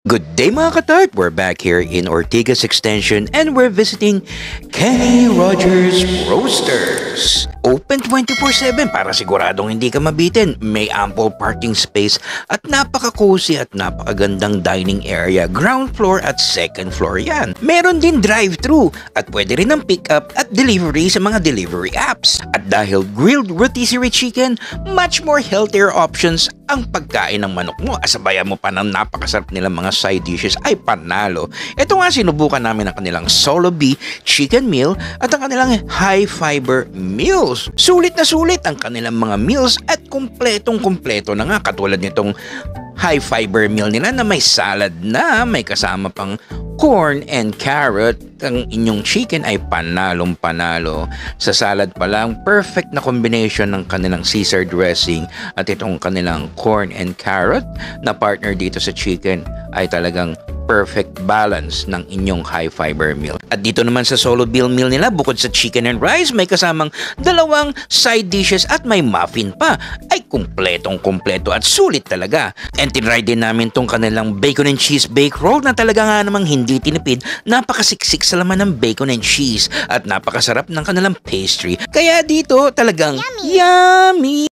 Good day mga katart! We're back here in Ortigas Extension and we're visiting Kenny Rogers Roasters. Open 24/7 para siguradong hindi ka mabitin. May ample parking space at napaka-cozy at napakagandang dining area. Ground floor at second floor yan. Meron din drive-thru at pwede rin ng pick-up at delivery sa mga delivery apps. At dahil grilled rotisserie chicken, much more healthier options ang pagkain ng manok mo. Asabayan mo pa ng napakasarap nilang mga side dishes ay panalo. Ito nga sinubukan namin ang kanilang Solo B chicken meal at ang kanilang high fiber meals. Sulit na sulit ang kanilang mga meals at kumpletong-kumpleto na nga katulad nitong high fiber meal nila na may salad na may kasama pang corn and carrot. Ang inyong chicken ay panalong-panalo. Sa salad pa lang, perfect na combination ng kanilang Caesar dressing at itong kanilang corn and carrot na partner dito sa chicken ay talagang perfect balance ng inyong high fiber meal. At dito naman sa Solo Bill meal nila, bukod sa chicken and rice, may kasamang dalawang side dishes at may muffin pa. Ay kumpletong-kumpleto at sulit talaga. And tinry din namin tong kanilang bacon and cheese bake roll na talaga nga namang hindi tinipid. Napakasiksik sa laman ng bacon and cheese at napakasarap ng kanilang pastry. Kaya dito talagang yummy!